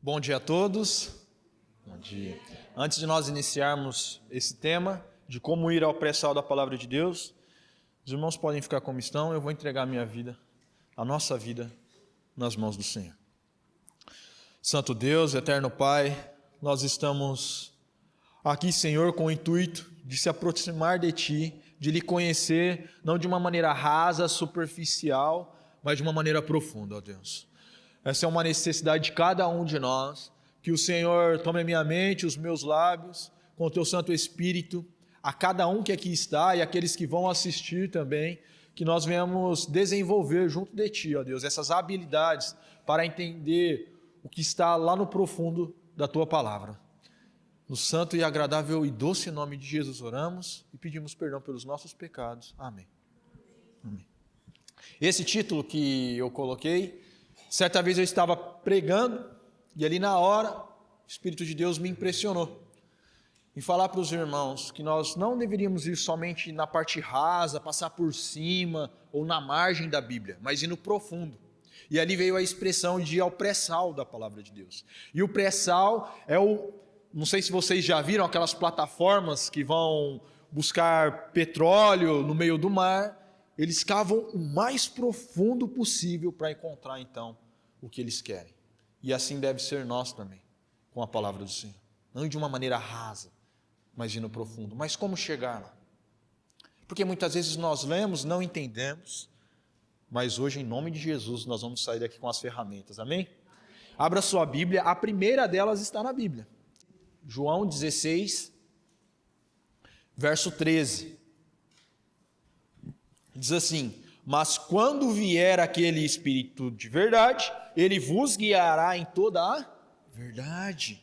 Bom dia a todos. Bom dia. Antes de nós iniciarmos esse tema de como ir ao pré-sal da palavra de Deus, os irmãos podem ficar como estão, eu vou entregar a minha vida, a nossa vida, nas mãos do Senhor. Santo Deus, eterno Pai, nós estamos aqui, Senhor, com o intuito de se aproximar de Ti, de lhe conhecer, não de uma maneira rasa, superficial, mas de uma maneira profunda, ó Deus. Essa é uma necessidade de cada um de nós, que o Senhor tome a minha mente, os meus lábios, com o Teu Santo Espírito, a cada um que aqui está e aqueles que vão assistir também, que nós venhamos desenvolver junto de Ti, ó Deus, essas habilidades para entender o que está lá no profundo da Tua palavra. No santo e agradável e doce nome de Jesus oramos e pedimos perdão pelos nossos pecados. Amém. Amém. Esse título que eu coloquei, certa vez eu estava pregando e ali na hora o Espírito de Deus me impressionou em falar para os irmãos que nós não deveríamos ir somente na parte rasa, passar por cima ou na margem da Bíblia, mas ir no profundo. E ali veio a expressão de ir ao pré-sal da palavra de Deus. E o pré-sal é não sei se vocês já viram aquelas plataformas que vão buscar petróleo no meio do mar. Eles cavam o mais profundo possível para encontrar então o que eles querem. E assim deve ser nós também, com a palavra do Senhor. Não de uma maneira rasa, mas indo profundo. Mas como chegar lá? Porque muitas vezes nós lemos, não entendemos, mas hoje, em nome de Jesus, nós vamos sair daqui com as ferramentas, amém? Abra sua Bíblia, a primeira delas está na Bíblia. João 16, verso 13. Diz assim: mas quando vier aquele Espírito de verdade, ele vos guiará em toda a verdade.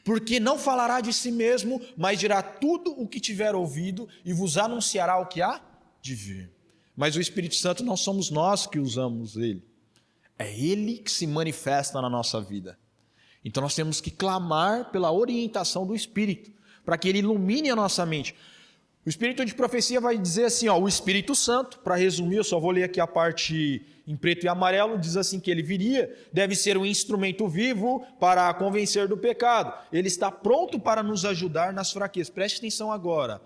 Porque não falará de si mesmo, mas dirá tudo o que tiver ouvido e vos anunciará o que há de vir. Mas o Espírito Santo não somos nós que usamos ele. É ele que se manifesta na nossa vida. Então nós temos que clamar pela orientação do Espírito, para que ele ilumine a nossa mente. O Espírito de profecia vai dizer assim, o Espírito Santo, para resumir, eu só vou ler aqui a parte em preto e amarelo, diz assim que ele viria, deve ser um instrumento vivo para convencer do pecado. Ele está pronto para nos ajudar nas fraquezas. Preste atenção agora.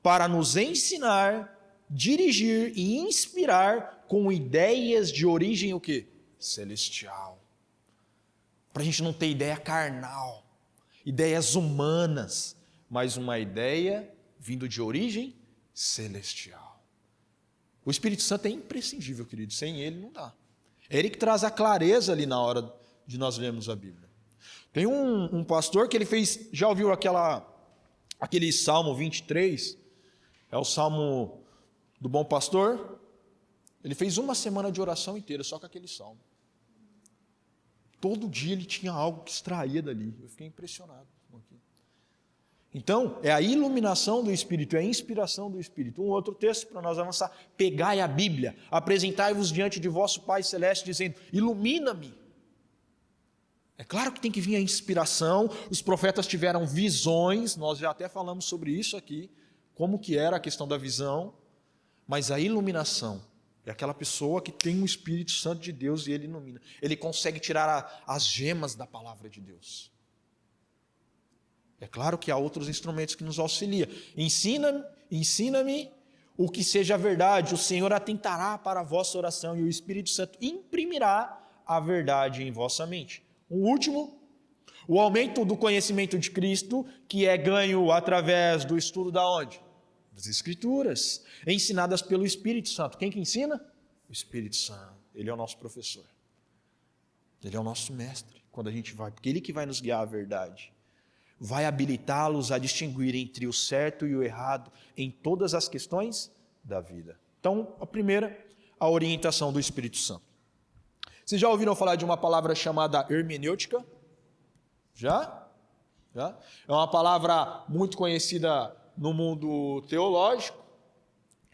Para nos ensinar, dirigir e inspirar com ideias de origem o quê? Celestial. Para a gente não ter ideia carnal, ideias humanas, mas uma ideia vindo de origem celestial. O Espírito Santo é imprescindível, querido, sem ele não dá. É ele que traz a clareza ali na hora de nós lermos a Bíblia. Tem um pastor que ele fez, já ouviu aquele Salmo 23? É o Salmo do Bom Pastor. Ele fez uma semana de oração inteira só com aquele Salmo. Todo dia ele tinha algo que extraía dali. Eu fiquei impressionado com aquilo. Então, é a iluminação do Espírito, é a inspiração do Espírito. Um outro texto para nós avançar. Pegai a Bíblia, apresentai-vos diante de vosso Pai Celeste, dizendo, ilumina-me. É claro que tem que vir a inspiração, os profetas tiveram visões, nós já até falamos sobre isso aqui, como que era a questão da visão, mas a iluminação é aquela pessoa que tem o Espírito Santo de Deus e ele ilumina. Ele consegue tirar as gemas da palavra de Deus. É claro que há outros instrumentos que nos auxiliam. Ensina-me o que seja verdade. O Senhor atentará para a vossa oração e o Espírito Santo imprimirá a verdade em vossa mente. O último, o aumento do conhecimento de Cristo, que é ganho através do estudo da onde? Das Escrituras, ensinadas pelo Espírito Santo. Quem que ensina? O Espírito Santo. Ele é o nosso professor. Ele é o nosso mestre, quando a gente vai, porque ele que vai nos guiar à verdade. Vai habilitá-los a distinguir entre o certo e o errado em todas as questões da vida. Então, a primeira, a orientação do Espírito Santo. Vocês já ouviram falar de uma palavra chamada hermenêutica? Já? É uma palavra muito conhecida no mundo teológico.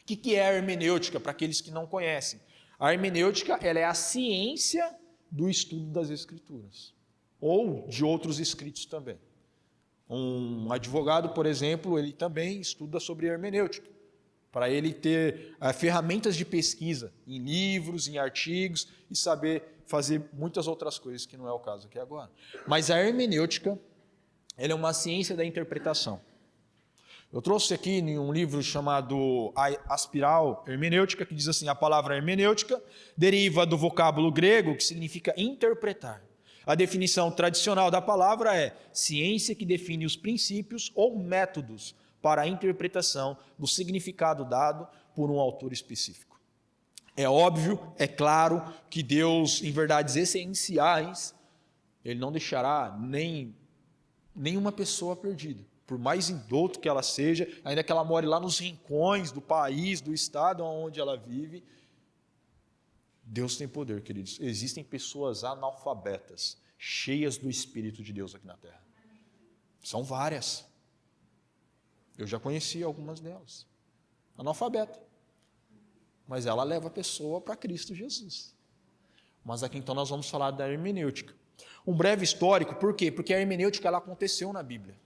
O que é a hermenêutica, para aqueles que não conhecem? A hermenêutica ela é a ciência do estudo das Escrituras, ou de outros escritos também. Um advogado, por exemplo, ele também estuda sobre hermenêutica, para ele ter ferramentas de pesquisa em livros, em artigos, e saber fazer muitas outras coisas que não é o caso aqui agora. Mas a hermenêutica, ela é uma ciência da interpretação. Eu trouxe aqui em um livro chamado A Espiral Hermenêutica, que diz assim: a palavra hermenêutica deriva do vocábulo grego que significa interpretar. A definição tradicional da palavra é ciência que define os princípios ou métodos para a interpretação do significado dado por um autor específico. É óbvio, é claro, que Deus, em verdades essenciais, Ele não deixará nenhuma pessoa perdida. Por mais indouto que ela seja, ainda que ela more lá nos rincões do país, do estado onde ela vive, Deus tem poder, queridos. Existem pessoas analfabetas, cheias do Espírito de Deus aqui na terra. São várias. Eu já conheci algumas delas. Analfabeta. Mas ela leva a pessoa para Cristo Jesus. Mas aqui então nós vamos falar da hermenêutica. Um breve histórico, por quê? Porque a hermenêutica ela aconteceu na Bíblia.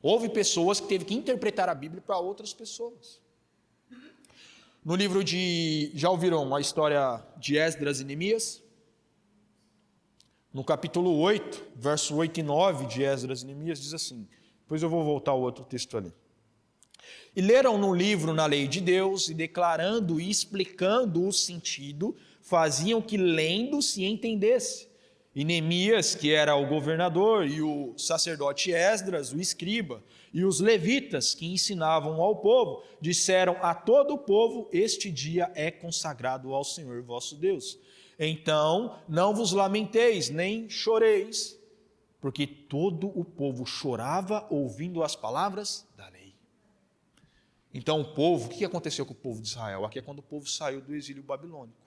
Houve pessoas que teve que interpretar a Bíblia para outras pessoas. No livro já ouviram a história de Esdras e Neemias? No capítulo 8, verso 8 e 9 de Esdras e Neemias, diz assim, depois eu vou voltar ao outro texto ali. E leram no livro na lei de Deus, e declarando e explicando o sentido, faziam que lendo se entendesse. E Neemias, que era o governador, e o sacerdote Esdras, o escriba, e os levitas que ensinavam ao povo, disseram a todo o povo: este dia é consagrado ao Senhor vosso Deus. Então não vos lamenteis, nem choreis, porque todo o povo chorava ouvindo as palavras da lei. Então o povo, o que aconteceu com o povo de Israel? Aqui é quando o povo saiu do exílio babilônico.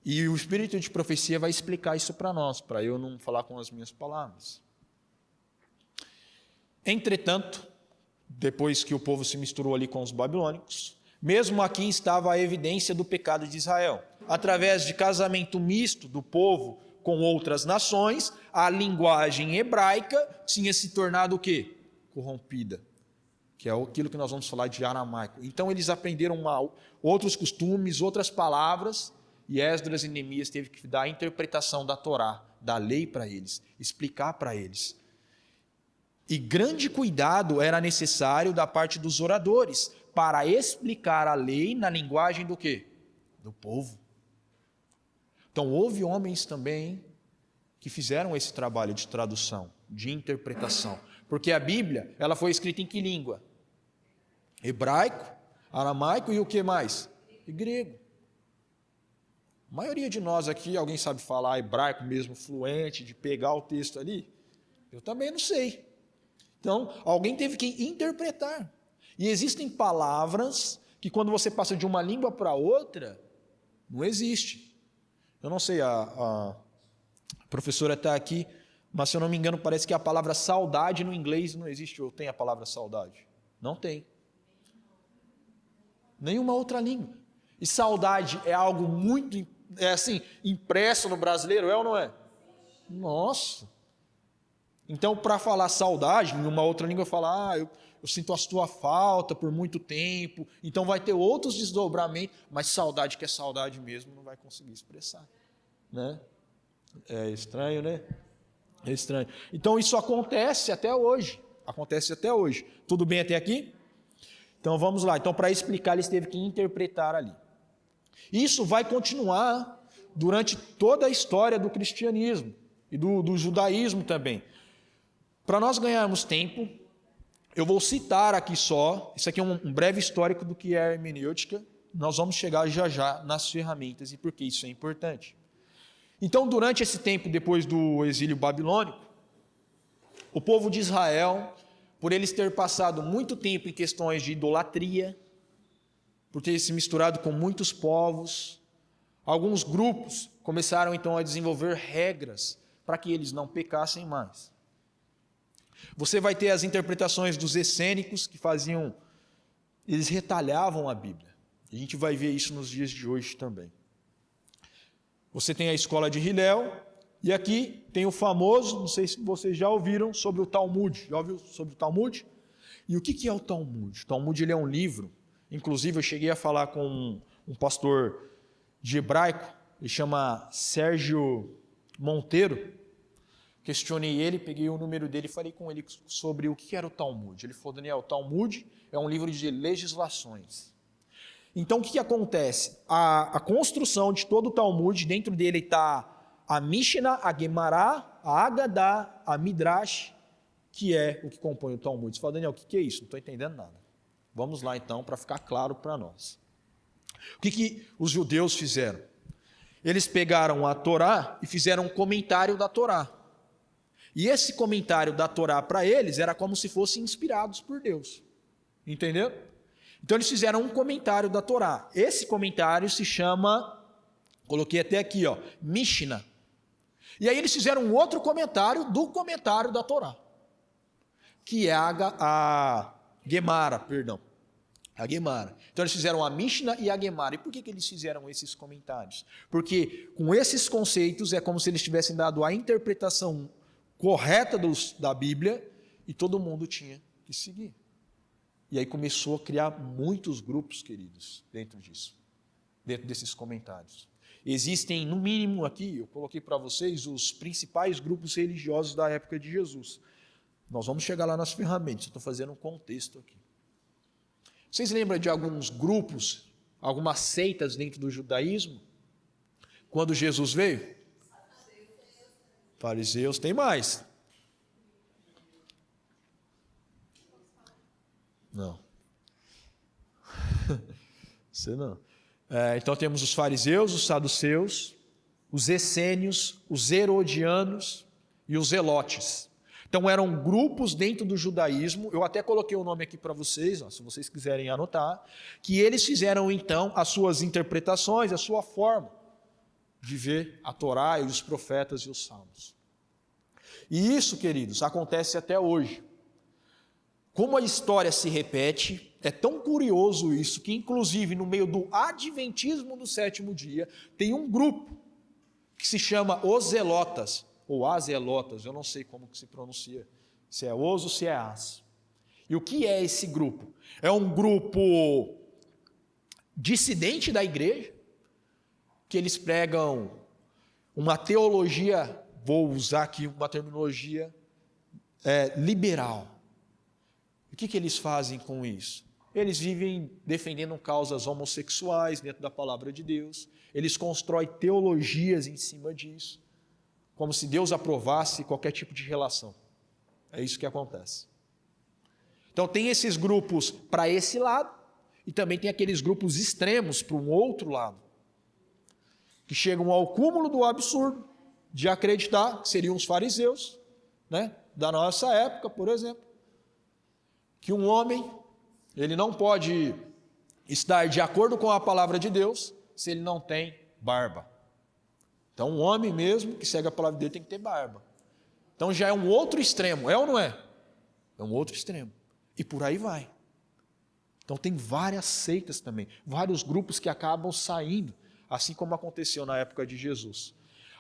E o Espírito de profecia vai explicar isso para nós, para eu não falar com as minhas palavras. Entretanto, depois que o povo se misturou ali com os babilônicos, mesmo aqui estava a evidência do pecado de Israel. Através de casamento misto do povo com outras nações, a linguagem hebraica tinha se tornado o quê? Corrompida, que é aquilo que nós vamos falar de aramaico. Então eles aprenderam outros costumes, outras palavras, e Esdras e Neemias teve que dar a interpretação da Torá, da lei para eles, explicar para eles. E grande cuidado era necessário da parte dos oradores para explicar a lei na linguagem do quê? Do povo. Então houve homens também que fizeram esse trabalho de tradução, de interpretação. Porque a Bíblia, ela foi escrita em que língua? Hebraico, aramaico e o que mais? E grego. A maioria de nós aqui, alguém sabe falar hebraico mesmo, fluente, de pegar o texto ali? Eu também não sei. Então, alguém teve que interpretar. E existem palavras que quando você passa de uma língua para outra, não existe. Eu não sei, a professora está aqui, mas se eu não me engano, parece que a palavra saudade no inglês não existe, ou tem a palavra saudade? Não tem. Nenhuma outra língua. E saudade é algo muito, impresso no brasileiro, é ou não é? Nossa! Então, para falar saudade, em uma outra língua, falar, eu sinto a tua falta por muito tempo, então vai ter outros desdobramentos, mas saudade, que é saudade mesmo, não vai conseguir expressar. Né? É estranho, né? É estranho. Então, isso acontece até hoje. Tudo bem até aqui? Então, vamos lá. Então, para explicar, eles teve que interpretar ali. Isso vai continuar durante toda a história do cristianismo e do judaísmo também. Para nós ganharmos tempo, eu vou citar aqui só, isso aqui é um breve histórico do que é a hermenêutica, nós vamos chegar já nas ferramentas e por que isso é importante. Então, durante esse tempo, depois do exílio babilônico, o povo de Israel, por eles ter passado muito tempo em questões de idolatria, por ter se misturado com muitos povos, alguns grupos começaram então a desenvolver regras para que eles não pecassem mais. Você vai ter as interpretações dos essênicos que eles retalhavam a Bíblia. A gente vai ver isso nos dias de hoje também. Você tem a escola de Hillel, e aqui tem o famoso, não sei se vocês já ouviram, sobre o Talmud. Já ouviu sobre o Talmud? E o que é o Talmud? O Talmud ele é um livro, inclusive eu cheguei a falar com um pastor de hebraico, ele chama Sérgio Monteiro. Questionei ele, peguei o número dele e falei com ele sobre o que era o Talmud. Ele falou: Daniel, o Talmud é um livro de legislações. Então, o que acontece? A construção de todo o Talmud, dentro dele está a Mishnah, a Gemara, a Agadá, a Midrash, que é o que compõe o Talmud. Você fala: Daniel, o que é isso? Não estou entendendo nada. Vamos lá, então, para ficar claro para nós. O que os judeus fizeram? Eles pegaram a Torá e fizeram um comentário da Torá. E esse comentário da Torá para eles era como se fossem inspirados por Deus. Entendeu? Então eles fizeram um comentário da Torá. Esse comentário se chama, coloquei até aqui, Mishnah. E aí eles fizeram um outro comentário do comentário da Torá, que é a Gemara, perdão. A Gemara. Então eles fizeram a Mishnah e a Gemara. E por que eles fizeram esses comentários? Porque com esses conceitos é como se eles tivessem dado a interpretação correta da Bíblia e todo mundo tinha que seguir. E aí começou a criar muitos grupos, queridos, dentro disso, dentro desses comentários. Existem, no mínimo aqui, eu coloquei para vocês os principais grupos religiosos da época de Jesus. Nós vamos chegar lá nas ferramentas, eu estou fazendo um contexto aqui. Vocês lembram de alguns grupos, algumas seitas dentro do judaísmo? Quando Jesus veio? Fariseus, tem mais. Não. Você não. Então temos os fariseus, os saduceus, os essênios, os herodianos e os zelotes. Então eram grupos dentro do judaísmo, eu até coloquei o nome aqui para vocês, se vocês quiserem anotar, que eles fizeram então as suas interpretações, a sua forma de ver a Torá e os profetas e os salmos. E isso, queridos, acontece até hoje. Como a história se repete, é tão curioso isso, que inclusive no meio do adventismo do sétimo dia, tem um grupo que se chama os Zelotas, ou as Zelotas, eu não sei como que se pronuncia, se é os ou se é as. E o que é esse grupo? É um grupo dissidente da igreja, que eles pregam uma teologia, vou usar aqui uma terminologia liberal. O que eles fazem com isso? Eles vivem defendendo causas homossexuais dentro da palavra de Deus, eles constroem teologias em cima disso, como se Deus aprovasse qualquer tipo de relação. É isso que acontece. Então tem esses grupos para esse lado, e também tem aqueles grupos extremos para um outro lado, que chegam ao cúmulo do absurdo de acreditar que seriam os fariseus, da nossa época, por exemplo, que um homem, ele não pode estar de acordo com a palavra de Deus se ele não tem barba. Então, um homem mesmo que segue a palavra de Deus tem que ter barba. Então, já é um outro extremo, é ou não é? É um outro extremo. E por aí vai. Então, tem várias seitas também, vários grupos que acabam saindo, assim como aconteceu na época de Jesus.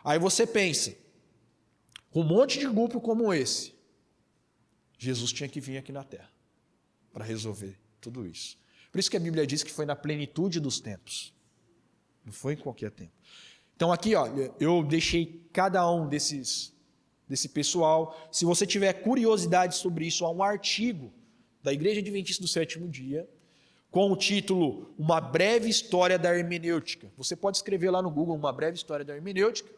Aí você pensa, com um monte de grupo como esse, Jesus tinha que vir aqui na terra para resolver tudo isso. Por isso que a Bíblia diz que foi na plenitude dos tempos. Não foi em qualquer tempo. Então aqui, eu deixei cada um desse pessoal. Se você tiver curiosidade sobre isso, há um artigo da Igreja Adventista do Sétimo Dia, com o título Uma Breve História da Hermenêutica. Você pode escrever lá no Google Uma Breve História da Hermenêutica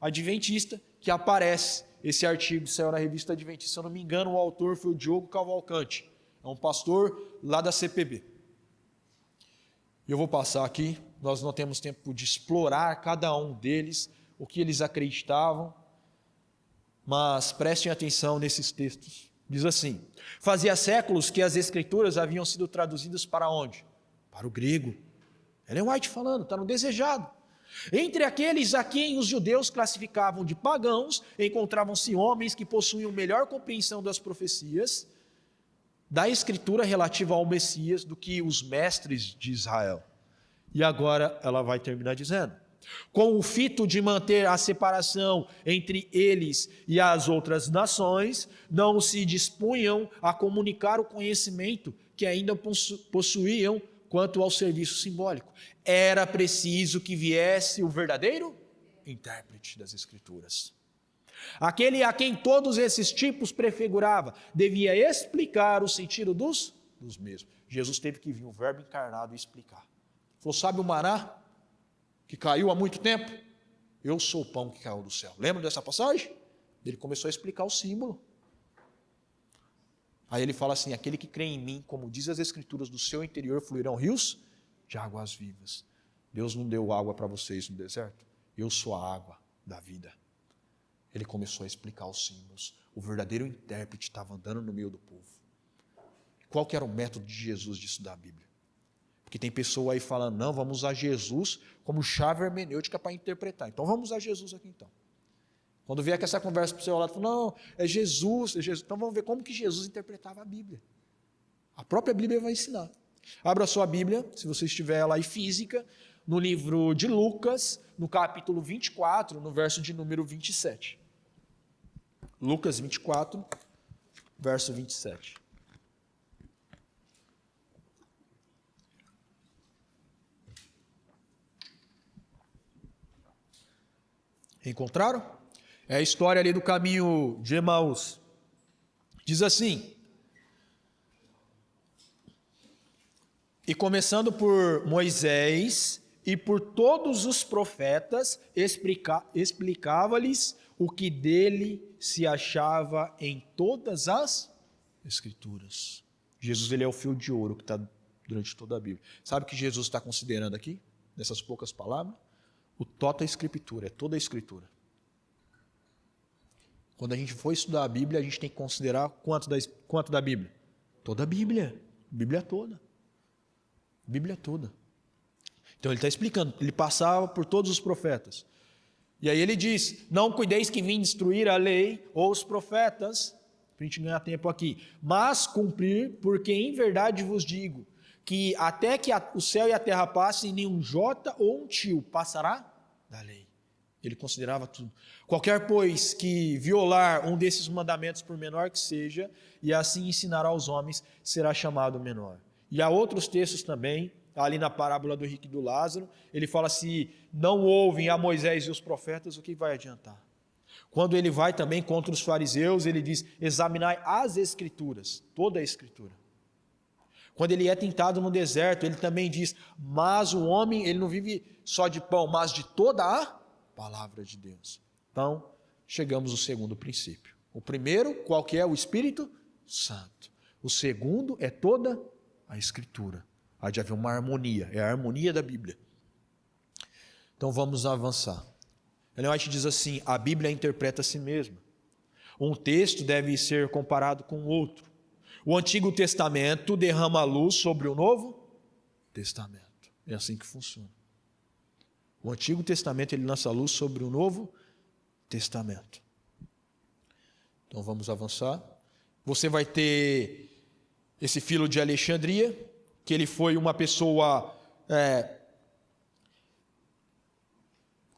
Adventista, que aparece esse artigo, saiu na revista Adventista. Se eu não me engano, o autor foi o Diogo Cavalcante. É um pastor lá da CPB. Eu vou passar aqui, nós não temos tempo de explorar cada um deles, o que eles acreditavam, mas prestem atenção nesses textos. Diz assim: fazia séculos que as escrituras haviam sido traduzidas para onde? Para o grego. Ellen White falando, está no Desejado. Entre aqueles a quem os judeus classificavam de pagãos, encontravam-se homens que possuíam melhor compreensão das profecias da escritura relativa ao Messias do que os mestres de Israel. E agora ela vai terminar dizendo: com o fito de manter a separação entre eles e as outras nações, não se dispunham a comunicar o conhecimento que ainda possuíam quanto ao serviço simbólico. Era preciso que viesse o verdadeiro intérprete das Escrituras. Aquele a quem todos esses tipos prefigurava, devia explicar o sentido dos mesmos. Jesus teve que vir, o verbo encarnado, e explicar. Falou, sabe o maná que caiu há muito tempo? Eu sou o pão que caiu do céu. Lembra dessa passagem? Ele começou a explicar o símbolo. Aí ele fala assim, aquele que crê em mim, como diz as Escrituras, do seu interior fluirão rios de águas vivas. Deus não deu água para vocês no deserto. Eu sou a água da vida. Ele começou a explicar os símbolos. O verdadeiro intérprete estava andando no meio do povo. Qual que era o método de Jesus de estudar a Bíblia? Porque tem pessoa aí falando, não, vamos usar Jesus como chave hermenêutica para interpretar. Então vamos usar Jesus aqui então. Quando vier com essa conversa para o seu lado, não, é Jesus, é Jesus. Então vamos ver como que Jesus interpretava a Bíblia. A própria Bíblia vai ensinar. Abra a sua Bíblia, se você estiver ela aí física, no livro de Lucas, no capítulo 24, no verso de número 27. Lucas 24, verso 27. Encontraram? É a história ali do caminho de Emaús. Diz assim: e começando por Moisés e por todos os profetas, explicava-lhes o que dele se achava em todas as Escrituras. Jesus, ele é o fio de ouro que está durante toda a Bíblia. Sabe o que Jesus está considerando aqui, nessas poucas palavras? O tota Escritura, é toda a Escritura. Quando a gente for estudar a Bíblia, a gente tem que considerar quanto da Bíblia? Toda a Bíblia, Bíblia toda. Bíblia toda. Então ele está explicando, ele passava por todos os profetas. E aí ele diz, não cuideis que vim destruir a lei ou os profetas, para a gente ganhar tempo aqui, mas cumprir, porque em verdade vos digo, que até que o céu e a terra passem, nenhum jota ou um tio passará da lei. Ele considerava tudo. Qualquer, pois, que violar um desses mandamentos, por menor que seja, e assim ensinar aos homens, será chamado menor. E há outros textos também, ali na parábola do rico e do Lázaro, ele fala, se não ouvem a Moisés e os profetas, o que vai adiantar? Quando ele vai também contra os fariseus, ele diz, examinai as Escrituras, toda a Escritura. Quando ele é tentado no deserto, ele também diz, mas o homem, ele não vive só de pão, mas de toda a palavra de Deus. Então, chegamos ao segundo princípio. O primeiro, qual que é? O Espírito Santo. O segundo é toda a Escritura. Há de haver uma harmonia, é a harmonia da Bíblia. Então vamos avançar. Ellen White diz assim, a Bíblia interpreta a si mesma. Um texto deve ser comparado com outro. O Antigo Testamento derrama luz sobre o Novo Testamento. É assim que funciona. O Antigo Testamento ele lança luz sobre o Novo Testamento. Então vamos avançar. Você vai ter esse Filo de Alexandria, que ele foi uma pessoa,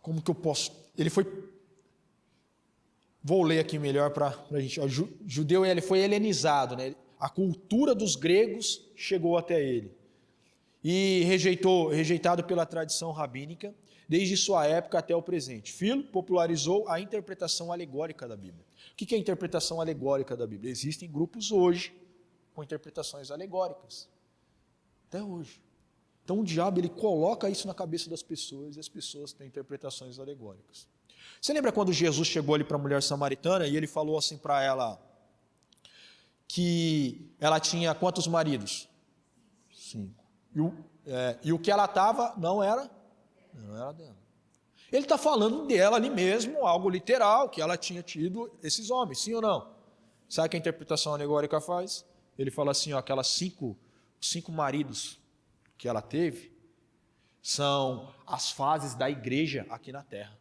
como que eu posso, ele foi, vou ler aqui melhor para a gente, judeu ele foi helenizado, né? A cultura dos gregos chegou até ele, e rejeitado pela tradição rabínica, desde sua época até o presente. Filo popularizou a interpretação alegórica da Bíblia. O que é a interpretação alegórica da Bíblia? Existem grupos hoje com interpretações alegóricas. Até hoje. Então o diabo ele coloca isso na cabeça das pessoas e as pessoas têm interpretações alegóricas. Você lembra quando Jesus chegou ali para a mulher samaritana e ele falou assim para ela que ela tinha quantos maridos? 5. E o que ela estava não era dela. Ele está falando dela ali mesmo, algo literal, que ela tinha tido esses homens, sim ou não? Sabe o que a interpretação alegórica faz? Ele fala assim, ó, aquelas 5 maridos que ela teve são as fases da igreja aqui na terra.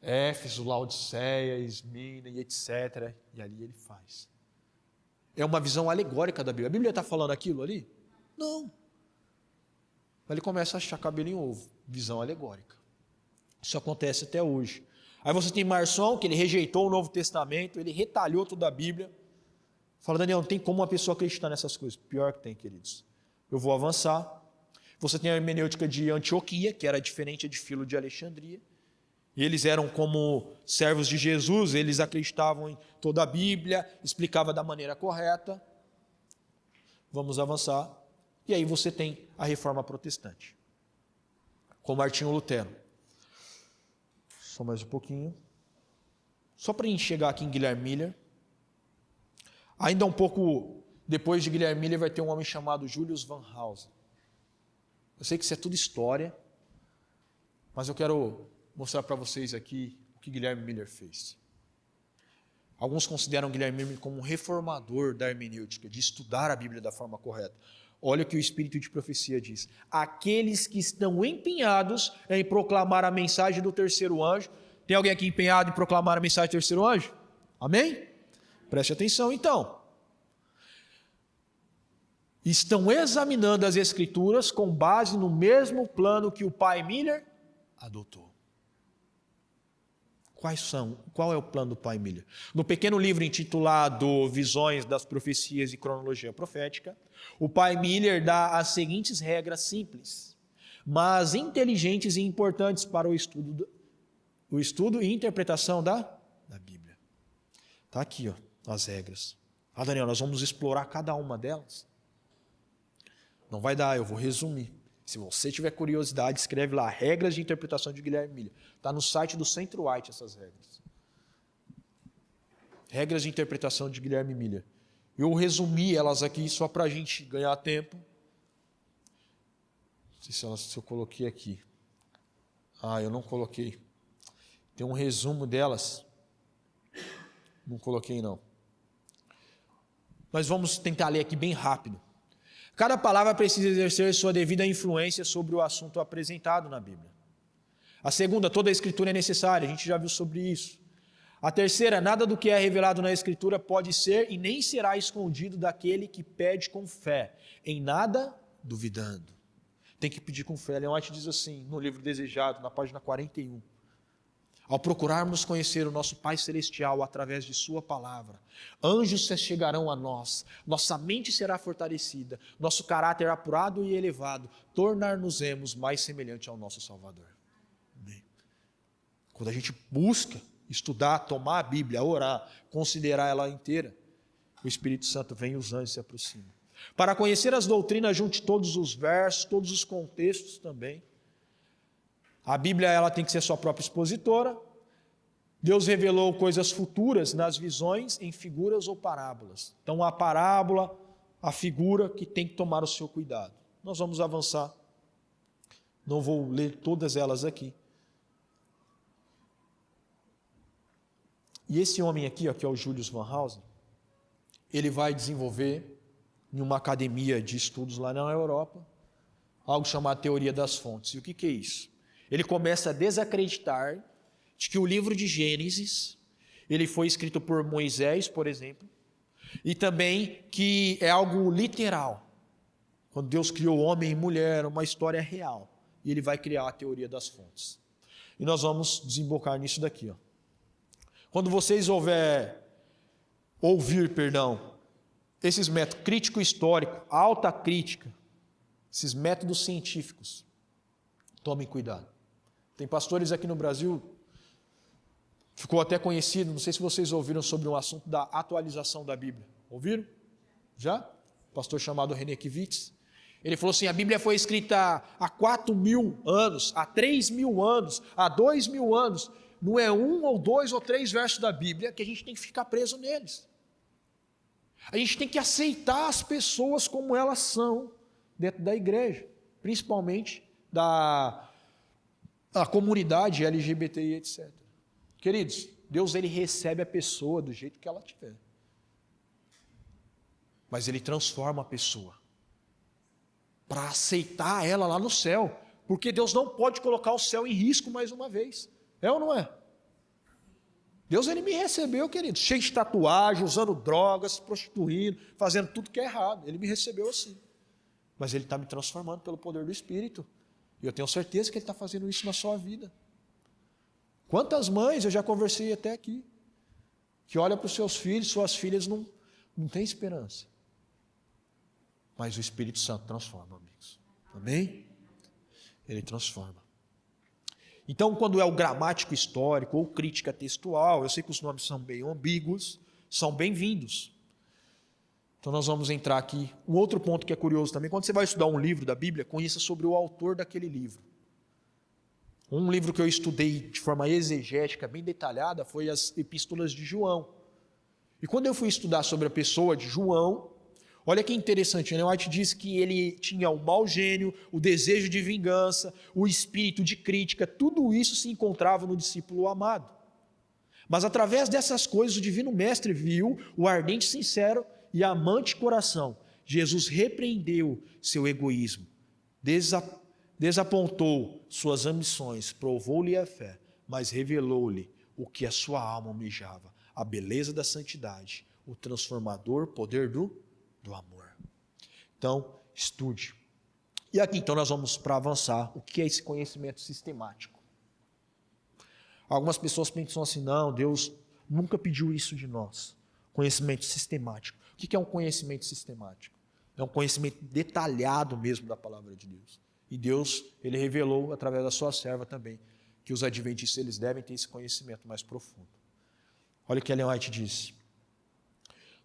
Éfeso, Laodiceia, Esmirna e etc. E ali ele faz. É uma visão alegórica da Bíblia. A Bíblia está falando aquilo ali? Não. Ele começa a achar cabelo em ovo. Visão alegórica. Isso acontece até hoje. Aí você tem Marção, que ele rejeitou o Novo Testamento, ele retalhou toda a Bíblia, Fala, Daniel, não tem como uma pessoa acreditar nessas coisas. Pior que tem, queridos. Eu vou avançar. Você tem a hermenêutica de Antioquia, que era diferente de Filo de Alexandria. E eles eram como servos de Jesus, eles acreditavam em toda a Bíblia, explicava da maneira correta. Vamos avançar. E aí você tem a Reforma Protestante, com Martinho Lutero. Só mais um pouquinho. Só para a gente chegar aqui em Guilherme Miller. Ainda um pouco depois de Guilherme Miller vai ter um homem chamado Julius Van Hoosen. Eu sei que isso é tudo história, mas eu quero mostrar para vocês aqui o que Guilherme Miller fez. Alguns consideram Guilherme Miller como um reformador da hermenêutica, de estudar a Bíblia da forma correta. Olha o que o Espírito de Profecia diz. Aqueles que estão empenhados em proclamar a mensagem do terceiro anjo. Tem alguém aqui empenhado em proclamar a mensagem do terceiro anjo? Amém? Preste atenção então. Estão examinando as Escrituras com base no mesmo plano que o pai Miller adotou. Qual é o plano do pai Miller? No pequeno livro intitulado Visões das Profecias e Cronologia Profética, o pai Miller dá as seguintes regras simples, mas inteligentes e importantes para o estudo e interpretação da Bíblia. Está aqui, ó, as regras. Daniel, nós vamos explorar cada uma delas? Não vai dar, eu vou resumir. Se você tiver curiosidade, escreve lá, regras de interpretação de Guilherme Miller. Está no site do Centro White essas regras. Regras de interpretação de Guilherme Miller. Eu resumi elas aqui só para a gente ganhar tempo. Não sei se eu coloquei aqui. Eu não coloquei. Tem um resumo delas. Não coloquei não. Mas vamos tentar ler aqui bem rápido. Cada palavra precisa exercer sua devida influência sobre o assunto apresentado na Bíblia. A segunda, toda a Escritura é necessária, a gente já viu sobre isso. A terceira, nada do que é revelado na Escritura pode ser e nem será escondido daquele que pede com fé, em nada duvidando. Tem que pedir com fé. Leon White diz assim, no livro Desejado, na página 41. Ao procurarmos conhecer o nosso Pai Celestial através de sua palavra, anjos se chegarão a nós, nossa mente será fortalecida, nosso caráter apurado e elevado, tornar-nos-emos mais semelhante ao nosso Salvador. Amém. Quando a gente busca estudar, tomar a Bíblia, orar, considerar ela inteira, o Espírito Santo vem e os anjos se aproximam. Para conhecer as doutrinas, junte todos os versos, todos os contextos também. A Bíblia ela tem que ser sua própria expositora. Deus revelou coisas futuras nas visões em figuras ou parábolas. Então a parábola, a figura que tem que tomar o seu cuidado. Nós vamos avançar. Não vou ler todas elas aqui. E esse homem aqui, ó, que é o Julius Van Hoosen, ele vai desenvolver em uma academia de estudos lá na Europa, algo chamado Teoria das Fontes. E o que é isso? Ele começa a desacreditar de que o livro de Gênesis, ele foi escrito por Moisés, por exemplo, e também que é algo literal. Quando Deus criou homem e mulher, uma história real. E ele vai criar a teoria das fontes. E nós vamos desembocar nisso daqui. Ó. Quando vocês ouvir, esses métodos crítico histórico, alta crítica, esses métodos científicos, tomem cuidado. Tem pastores aqui no Brasil, ficou até conhecido, não sei se vocês ouviram sobre um assunto da atualização da Bíblia. Ouviram? Já? Pastor chamado René Kivitz. Ele falou assim, a Bíblia foi escrita há 4.000 anos, há 3.000 anos, há 2.000 anos. Não é 1 ou 2 ou 3 versos da Bíblia que a gente tem que ficar preso neles. A gente tem que aceitar as pessoas como elas são dentro da igreja, principalmente da comunidade LGBTI, etc. Queridos, Deus ele recebe a pessoa do jeito que ela tiver. Mas ele transforma a pessoa para aceitar ela lá no céu. Porque Deus não pode colocar o céu em risco mais uma vez. É ou não é? Deus ele me recebeu, querido, cheio de tatuagem, usando drogas, se prostituindo, fazendo tudo que é errado. Ele me recebeu assim. Mas ele está me transformando pelo poder do Espírito. E eu tenho certeza que ele está fazendo isso na sua vida. Quantas mães, eu já conversei até aqui, que olham para os seus filhos, suas filhas não tem esperança. Mas o Espírito Santo transforma, amigos. Amém? Ele transforma. Então, quando é o gramático histórico ou crítica textual, eu sei que os nomes são bem ambíguos, são bem-vindos. Então, nós vamos entrar aqui. Um outro ponto que é curioso também, quando você vai estudar um livro da Bíblia, conheça sobre o autor daquele livro. Um livro que eu estudei de forma exegética, bem detalhada, foi as Epístolas de João. E quando eu fui estudar sobre a pessoa de João, olha que interessante, Ellen White diz que ele tinha o mau gênio, o desejo de vingança, o espírito de crítica, tudo isso se encontrava no discípulo amado. Mas através dessas coisas, o Divino Mestre viu o ardente, sincero e amante coração. Jesus repreendeu seu egoísmo, desapontou suas ambições, provou-lhe a fé, mas revelou-lhe o que a sua alma almejava, a beleza da santidade, o transformador poder do amor. Então, estude. E aqui, então, nós vamos para avançar. O que é esse conhecimento sistemático? Algumas pessoas pensam assim, não, Deus nunca pediu isso de nós. Conhecimento sistemático. O que é um conhecimento sistemático? É um conhecimento detalhado mesmo da palavra de Deus. E Deus, Ele revelou através da sua serva também, que os adventistas eles devem ter esse conhecimento mais profundo. Olha o que Ellen White disse.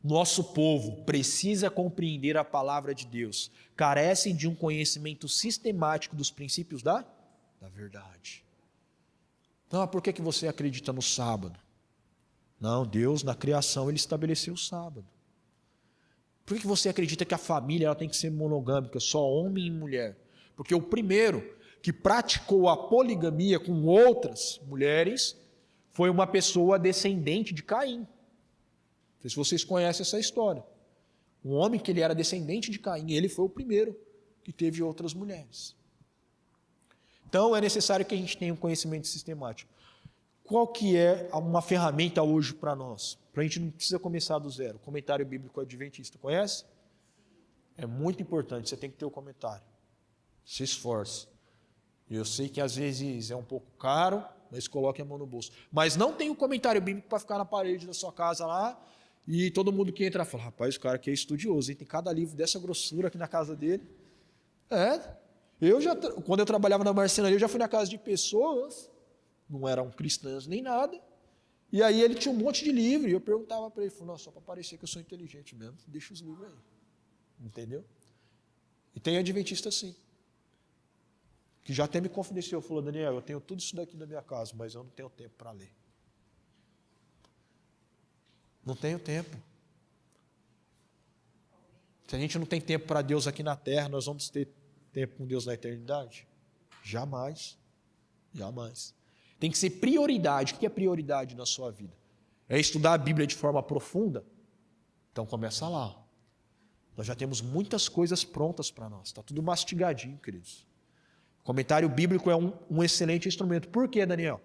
Nosso povo precisa compreender a palavra de Deus. Carecem de um conhecimento sistemático dos princípios da verdade. Não, por que você acredita no sábado? Não, Deus, na criação, Ele estabeleceu o sábado. Por que você acredita que a família ela tem que ser monogâmica, só homem e mulher? Porque o primeiro que praticou a poligamia com outras mulheres foi uma pessoa descendente de Caim. Não sei se vocês conhecem essa história. Um homem que ele era descendente de Caim, ele foi o primeiro que teve outras mulheres. Então é necessário que a gente tenha um conhecimento sistemático. Qual que é uma ferramenta hoje para nós? Para a gente não precisa começar do zero. Comentário bíblico adventista, conhece? É muito importante, você tem que ter o comentário. Se esforce. Eu sei que às vezes é um pouco caro, mas coloque a mão no bolso. Mas não tem o comentário bíblico para ficar na parede da sua casa lá, e todo mundo que entra fala, rapaz, o cara aqui é estudioso, hein? Tem cada livro dessa grossura aqui na casa dele. Quando eu trabalhava na marcenaria, eu já fui na casa de pessoas, não eram cristãs nem nada, e aí ele tinha um monte de livro, e eu perguntava para ele, não, só para parecer que eu sou inteligente mesmo, deixa os livros aí. Entendeu? E tem adventista assim, que já até me confidenciou, falou, Daniel, eu tenho tudo isso daqui na minha casa, mas eu não tenho tempo para ler. Não tenho tempo. Se a gente não tem tempo para Deus aqui na terra, nós vamos ter tempo com Deus na eternidade? Jamais. Jamais. Tem que ser prioridade. O que é prioridade na sua vida? É estudar a Bíblia de forma profunda? Então começa lá. Nós já temos muitas coisas prontas para nós. Está tudo mastigadinho, queridos. O comentário bíblico é um excelente instrumento. Por quê, Daniel?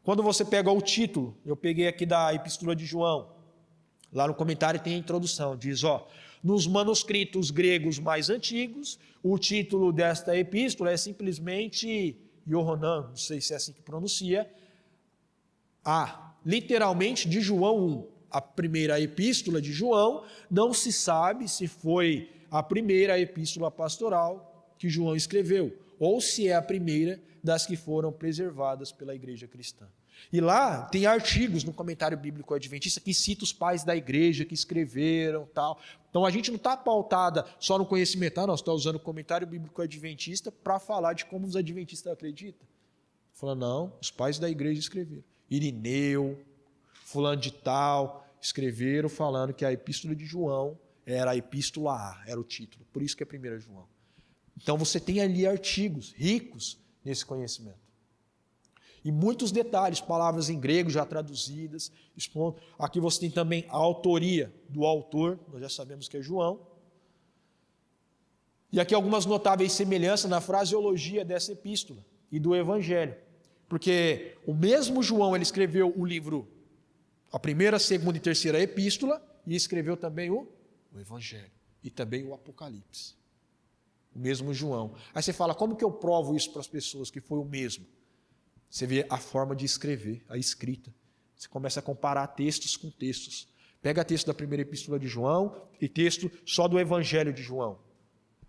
Quando você pega o título, eu peguei aqui da Epístola de João, lá no comentário tem a introdução, diz, nos manuscritos gregos mais antigos, o título desta epístola é simplesmente Yohanan, não sei se é assim que pronuncia, literalmente de João 1. A primeira epístola de João, não se sabe se foi a primeira epístola pastoral que João escreveu, ou se é a primeira das que foram preservadas pela igreja cristã. E lá tem artigos no comentário bíblico adventista que cita os pais da igreja que escreveram, tal. Então a gente não está pautada só no conhecimento, nós estamos usando o comentário bíblico adventista para falar de como os adventistas acreditam. Falando, não, os pais da igreja escreveram. Irineu, fulano de tal, escreveram falando que a epístola de João era a epístola A, era o título, por isso que é 1 João. Então você tem ali artigos ricos nesse conhecimento. E muitos detalhes, palavras em grego já traduzidas. Aqui você tem também a autoria do autor, nós já sabemos que é João. E aqui algumas notáveis semelhanças na fraseologia dessa epístola e do Evangelho. Porque o mesmo João ele escreveu o livro, a primeira, segunda e terceira epístola, e escreveu também o Evangelho e também o Apocalipse. O mesmo João. Aí você fala, como que eu provo isso para as pessoas que foi o mesmo? Você vê a forma de escrever, a escrita. Você começa a comparar textos com textos. Pega texto da primeira epístola de João e texto só do Evangelho de João.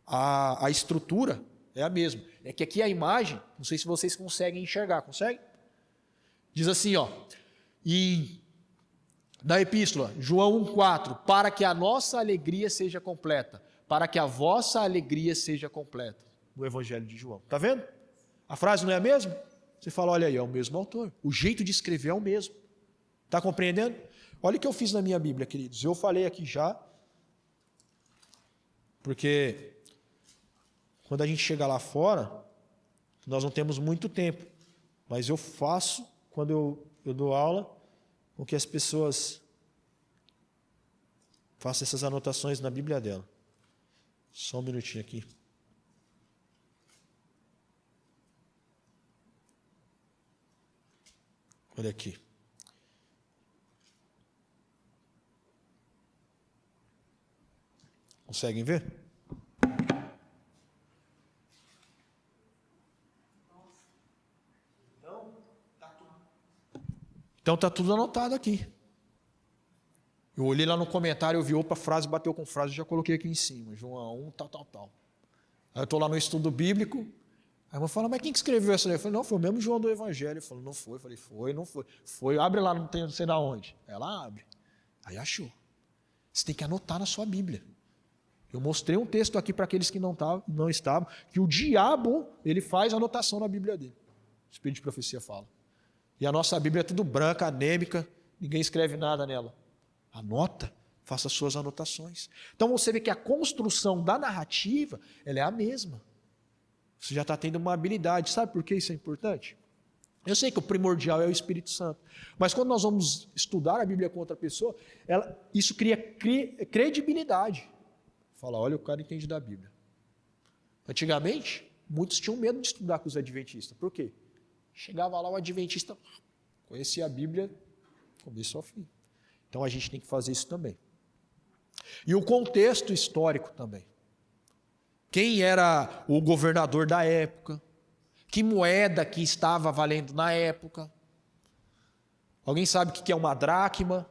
A estrutura é a mesma. É que aqui a imagem, não sei se vocês conseguem enxergar, consegue? Diz assim, ó, e na epístola, João 1,4, para que a nossa alegria seja completa, para que a vossa alegria seja completa, no Evangelho de João. Está vendo? A frase não é a mesma? Você fala, olha aí, é o mesmo autor, o jeito de escrever é o mesmo. Está compreendendo? Olha o que eu fiz na minha Bíblia, queridos. Eu falei aqui já, porque quando a gente chega lá fora, nós não temos muito tempo, mas eu faço, quando eu dou aula, com que as pessoas façam essas anotações na Bíblia dela. Só um minutinho aqui. Olha aqui. Conseguem ver? Então está tudo anotado aqui. Eu olhei lá no comentário, eu vi, opa, frase bateu com frase, eu já coloquei aqui em cima. João 1, tal. Aí eu estou lá no estudo bíblico, aí a irmã fala, mas quem que escreveu essa lei? Eu falei, não, foi o mesmo João do Evangelho. Eu falei, não foi. Eu falei, foi, não foi. Foi, abre lá, não sei da onde. Ela abre. Aí achou. Você tem que anotar na sua Bíblia. Eu mostrei um texto aqui para aqueles que não estavam, que o diabo, ele faz anotação na Bíblia dele. O Espírito de Profecia fala. E a nossa Bíblia é tudo branca, anêmica, ninguém escreve nada nela. Anota, faça suas anotações. Então você vê que a construção da narrativa, ela é a mesma. Você já está tendo uma habilidade. Sabe por que isso é importante? Eu sei que o primordial é o Espírito Santo, mas quando nós vamos estudar a Bíblia com outra pessoa, isso cria credibilidade. Fala, olha, o cara entende da Bíblia. Antigamente, muitos tinham medo de estudar com os adventistas. Por quê? Chegava lá o adventista, conhecia a Bíblia, começo ao fim. Então a gente tem que fazer isso também. E o contexto histórico também. Quem era o governador da época? Que moeda que estava valendo na época? Alguém sabe o que é uma dracma?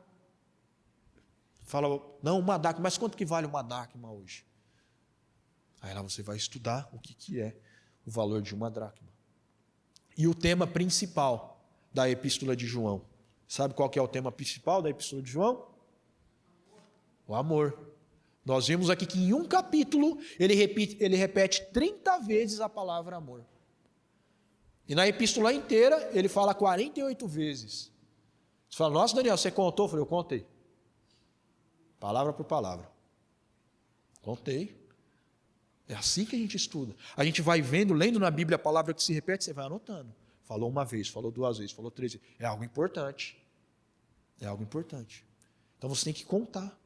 Fala, não, uma dracma, mas quanto que vale uma dracma hoje? Aí lá você vai estudar o que é o valor de uma dracma. E o tema principal da Epístola de João. Sabe qual que é o tema principal da Epístola de João? O amor. Nós vimos aqui que em um capítulo ele repete 30 vezes a palavra amor. E na epístola inteira ele fala 48 vezes. Você fala, nossa Daniel, você contou? Eu falei, eu contei. Palavra por palavra. Contei. É assim que a gente estuda. A gente vai vendo, lendo na Bíblia a palavra que se repete, você vai anotando. Falou uma vez, falou 2 vezes, falou 3 vezes. É algo importante. É algo importante. Então você tem que contar,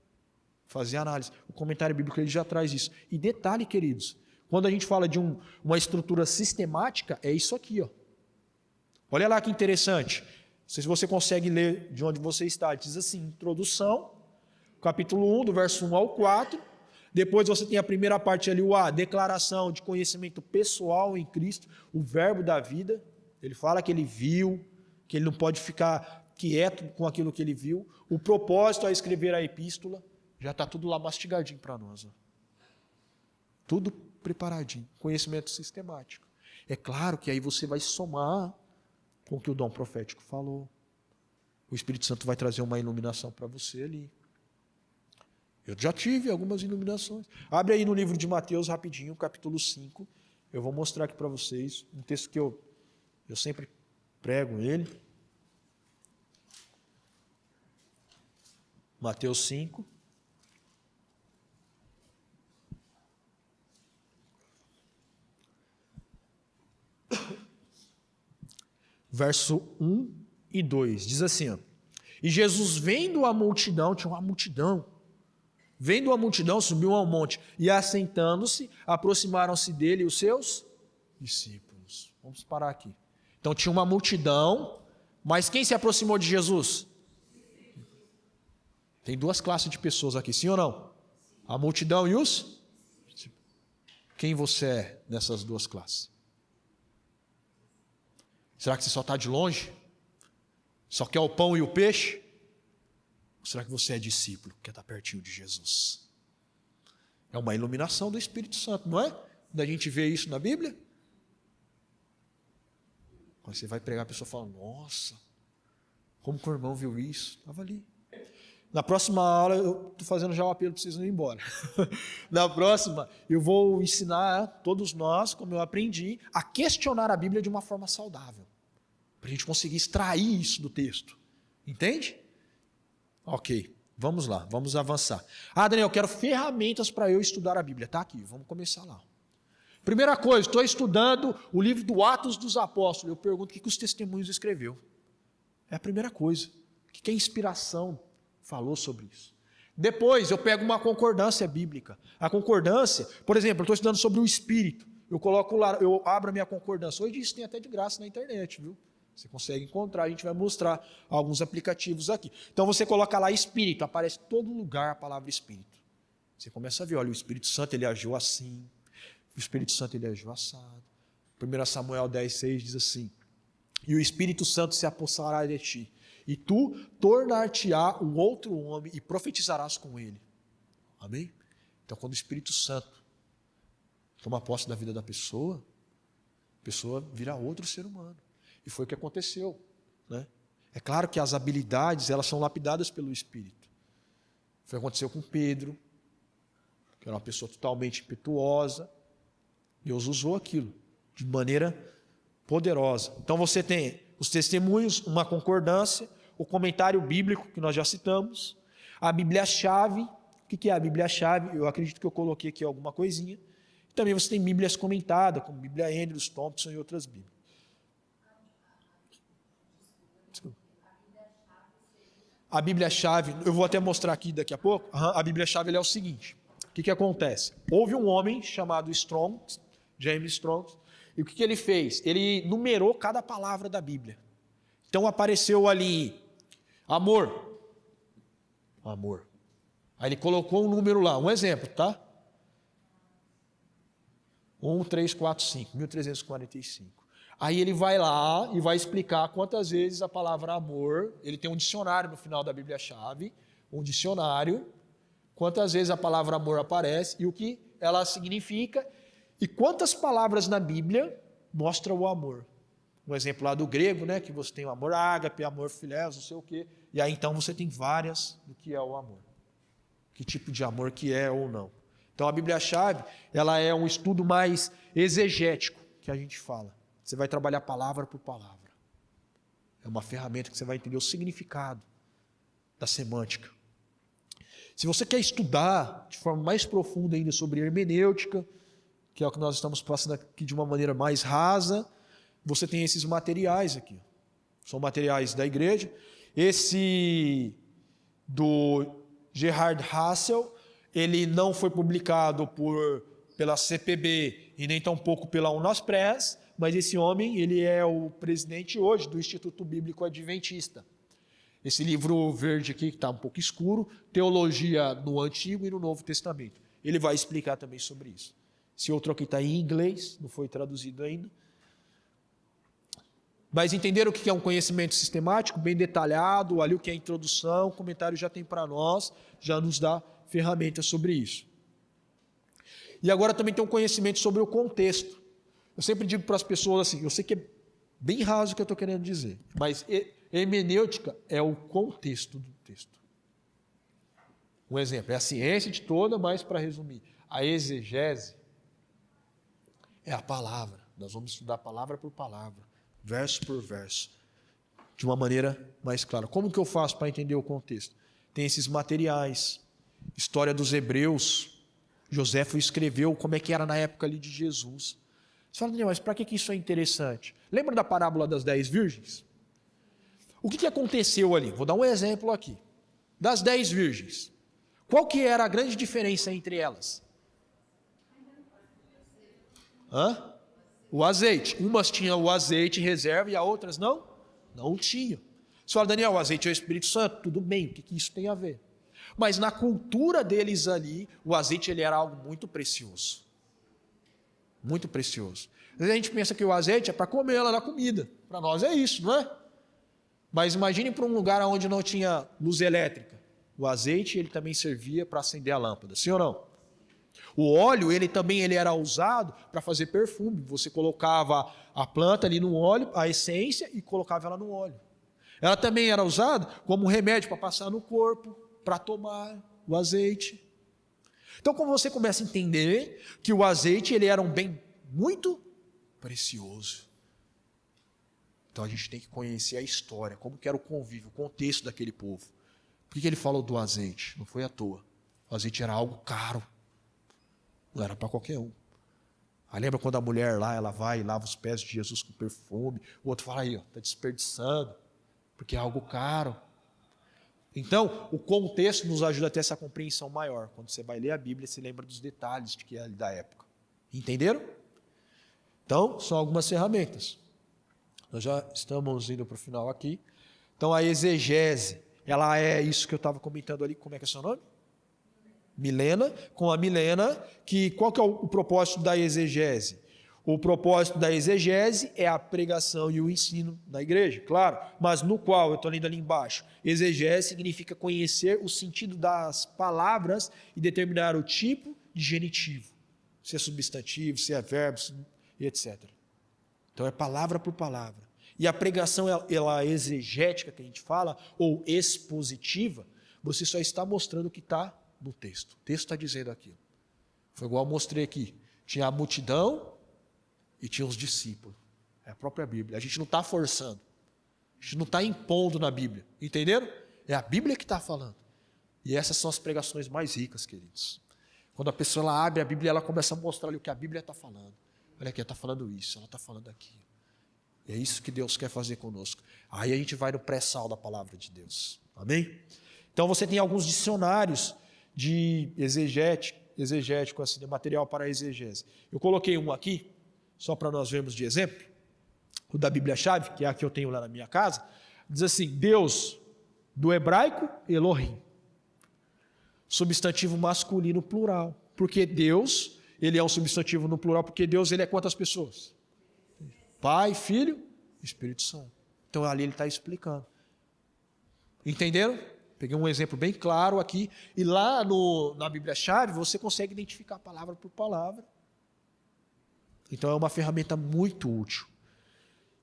fazer análise. O comentário bíblico ele já traz isso. E detalhe, queridos, quando a gente fala de uma estrutura sistemática, é isso aqui, ó. Olha lá que interessante. Não sei se você consegue ler de onde você está. Diz assim, introdução, capítulo 1, do verso 1 ao 4. Depois você tem a primeira parte ali, a declaração de conhecimento pessoal em Cristo, o verbo da vida. Ele fala que ele viu, que ele não pode ficar quieto com aquilo que ele viu. O propósito a escrever a epístola, já está tudo lá mastigadinho para nós. Ó. Tudo preparadinho, conhecimento sistemático. É claro que aí você vai somar com o que o dom profético falou. O Espírito Santo vai trazer uma iluminação para você ali. Eu já tive algumas iluminações. Abre aí no livro de Mateus rapidinho, capítulo 5. Eu vou mostrar aqui para vocês um texto que eu sempre prego ele. Mateus 5. Verso 1 e 2. Diz assim, ó, e Jesus vendo a multidão, tinha uma multidão, vendo a multidão, subiu ao monte, e assentando-se, aproximaram-se dele os seus discípulos. Vamos parar aqui. Então tinha uma multidão, mas quem se aproximou de Jesus? Tem 2 classes de pessoas aqui, sim ou não? A multidão e os discípulos. Quem você é nessas 2 classes? Será que você só está de longe? Só quer o pão e o peixe? será que você é discípulo, quer estar pertinho de Jesus? É uma iluminação do Espírito Santo, não é? Da gente vê isso na Bíblia. Quando você vai pregar, a pessoa fala, nossa, como que o irmão viu isso? Estava ali. Na próxima aula, eu estou fazendo já o apelo para vocês não ir embora. Na próxima, eu vou ensinar todos nós, como eu aprendi, a questionar a Bíblia de uma forma saudável. Para a gente conseguir extrair isso do texto. Entende? Ok, vamos lá, vamos avançar. Daniel, eu quero ferramentas para eu estudar a Bíblia. Está aqui, vamos começar lá. Primeira coisa, estou estudando o livro do Atos dos Apóstolos. Eu pergunto o que os testemunhos escreveu. É a primeira coisa. O que a inspiração falou sobre isso? Depois, eu pego uma concordância bíblica. A concordância, por exemplo, eu estou estudando sobre o Espírito. Eu coloco lá, eu abro a minha concordância. Hoje isso tem até de graça na internet, viu? Você consegue encontrar, a gente vai mostrar alguns aplicativos aqui. Então você coloca lá Espírito, aparece em todo lugar a palavra Espírito. Você começa a ver, olha, o Espírito Santo ele agiu assim. O Espírito Santo ele agiu assado. 1 Samuel 10,6 diz assim: e o Espírito Santo se apossará de ti, e tu tornar-te-á um outro homem e profetizarás com ele. Amém? Então, quando o Espírito Santo toma posse da vida da pessoa, a pessoa vira outro ser humano. E foi o que aconteceu, né? É claro que as habilidades, elas são lapidadas pelo Espírito. Foi o que aconteceu com Pedro, que era uma pessoa totalmente impetuosa. Deus usou aquilo de maneira poderosa. Então você tem os testemunhos, uma concordância, o comentário bíblico, que nós já citamos, a Bíblia-chave. O que é a Bíblia-chave? Eu acredito que eu coloquei aqui alguma coisinha. E também você tem Bíblias comentadas, como Bíblia Andrews, Thompson e outras Bíblias. Desculpa. A Bíblia-chave, eu vou até mostrar aqui daqui a pouco. A Bíblia-chave é o seguinte: o que acontece? Houve um homem chamado James Strong, e o que ele fez? Ele numerou cada palavra da Bíblia. Então apareceu ali, amor. Amor. Aí ele colocou um número lá, um exemplo, tá? 1345. Aí ele vai lá e vai explicar quantas vezes a palavra amor, ele tem um dicionário no final da Bíblia-chave, um dicionário, quantas vezes a palavra amor aparece e o que ela significa. E quantas palavras na Bíblia mostram o amor? Um exemplo lá do grego, né, que você tem o amor ágape, amor filéus, não sei o quê. E aí então você tem várias do que é o amor. Que tipo de amor que é ou não. Então a Bíblia-chave, ela é um estudo mais exegético, que a gente fala. Você vai trabalhar palavra por palavra. É uma ferramenta que você vai entender o significado da semântica. Se você quer estudar de forma mais profunda ainda sobre hermenêutica, que é o que nós estamos passando aqui de uma maneira mais rasa, você tem esses materiais aqui. São materiais da igreja. Esse do Gerhard Hassel, ele não foi publicado pela CPB e nem tampouco pela Unospress, mas esse homem, ele é o presidente hoje do Instituto Bíblico Adventista. Esse livro verde aqui, que está um pouco escuro, Teologia no Antigo e no Novo Testamento. Ele vai explicar também sobre isso. Esse outro aqui está em inglês, não foi traduzido ainda. Mas entenderam o que é um conhecimento sistemático, bem detalhado, ali o que é a introdução, o comentário já tem para nós, já nos dá ferramentas sobre isso. E agora também tem um conhecimento sobre o contexto. Eu sempre digo para as pessoas assim, eu sei que é bem raso o que eu estou querendo dizer, mas hermenêutica é o contexto do texto. Um exemplo, é a ciência de toda, mas para resumir, a exegese é a palavra. Nós vamos estudar palavra por palavra, verso por verso, de uma maneira mais clara. Como que eu faço para entender o contexto? Tem esses materiais, história dos hebreus. Joséfo escreveu como é que era na época ali de Jesus. Você fala, Daniel, mas para que isso é interessante? Lembra da parábola das 10 virgens? O que aconteceu ali? Vou dar um exemplo aqui. Das 10 virgens, qual que era a grande diferença entre elas? O azeite. Umas tinham o azeite em reserva e as outras não? Não tinham. Você fala, Daniel, o azeite é o Espírito Santo. Tudo bem, o que isso tem a ver? Mas na cultura deles ali, o azeite ele era algo muito precioso. Muito precioso. Às vezes a gente pensa que o azeite é para comer ela na comida. Para nós é isso, não é? Mas imagine para um lugar onde não tinha luz elétrica. o azeite ele também servia para acender a lâmpada, sim ou não? O óleo, ele era usado para fazer perfume. Você colocava a planta ali no óleo, a essência, e colocava ela no óleo. Ela também era usada como remédio para passar no corpo, para tomar o azeite. Então, como você começa a entender que o azeite ele era um bem muito precioso. Então, a gente tem que conhecer a história, como que era o convívio, o contexto daquele povo. Por que ele falou do azeite? Não foi à toa. O azeite era algo caro. Não era para qualquer um. Aí lembra quando a mulher lá, ela vai e lava os pés de Jesus com perfume, o outro fala aí, está desperdiçando, porque é algo caro. Então, o contexto nos ajuda a ter essa compreensão maior. Quando você vai ler a Bíblia, você lembra dos detalhes de que é da época. Entenderam? Então, são algumas ferramentas. Nós já estamos indo para o final aqui. Então, a exegese, ela é isso que eu estava comentando ali, como é que é seu nome? Milena, com a Milena, que qual que é o propósito da exegese? O propósito da exegese é a pregação e o ensino da igreja, claro, mas no qual, eu estou lendo ali embaixo, exegese significa conhecer o sentido das palavras e determinar o tipo de genitivo, se é substantivo, se é verbo, e etc. Então é palavra por palavra. E a pregação, ela exegética que a gente fala, ou expositiva, você só está mostrando o que está no texto. O texto está dizendo aquilo. Foi igual eu mostrei aqui. Tinha a multidão e tinha os discípulos. É a própria Bíblia. A gente não está forçando. A gente não está impondo na Bíblia. Entenderam? É a Bíblia que está falando. E essas são as pregações mais ricas, queridos. Quando a pessoa ela abre a Bíblia, ela começa a mostrar ali o que a Bíblia está falando. Olha aqui, ela está falando isso, ela está falando aquilo. E é isso que Deus quer fazer conosco. Aí a gente vai no pré-sal da palavra de Deus. Amém? Então você tem alguns dicionários de exegético, assim, de material para exegese. Eu coloquei um aqui, só para nós vermos de exemplo, o da Bíblia-chave, que é a que eu tenho lá na minha casa, diz assim, Deus, do hebraico, Elohim, substantivo masculino plural, porque Deus, ele é um substantivo no plural, porque Deus, ele é quantas pessoas? Pai, Filho, Espírito Santo. Então ali ele está explicando. Entenderam? Peguei um exemplo bem claro aqui, e lá na Bíblia-chave você consegue identificar palavra por palavra. Então é uma ferramenta muito útil.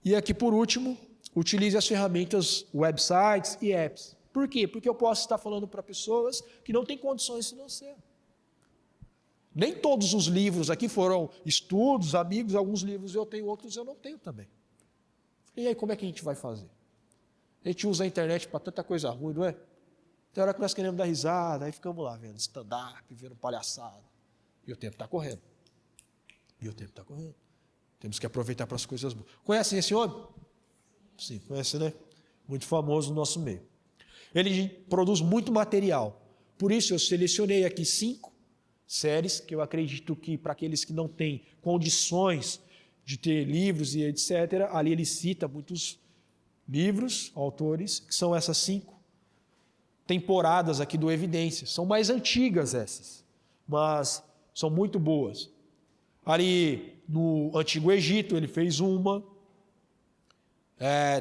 E aqui por último, utilize as ferramentas websites e apps. Por quê? Porque eu posso estar falando para pessoas que não têm condições financeiras. Nem todos os livros aqui foram estudos, amigos, alguns livros eu tenho, outros eu não tenho também. E aí como é que a gente vai fazer? A gente usa a internet para tanta coisa ruim, não é? Tem hora que nós queremos dar risada, aí ficamos lá vendo stand-up, vendo palhaçada. E o tempo está correndo. Temos que aproveitar para as coisas boas. Conhecem esse homem? Sim, conhece, né? Muito famoso no nosso meio. Ele produz muito material. Por isso eu selecionei aqui 5 séries que eu acredito que para aqueles que não têm condições de ter livros e etc., ali ele cita muitos livros, autores, que são essas 5 temporadas aqui do Evidências. São mais antigas essas, mas são muito boas. Ali no Antigo Egito ele fez uma.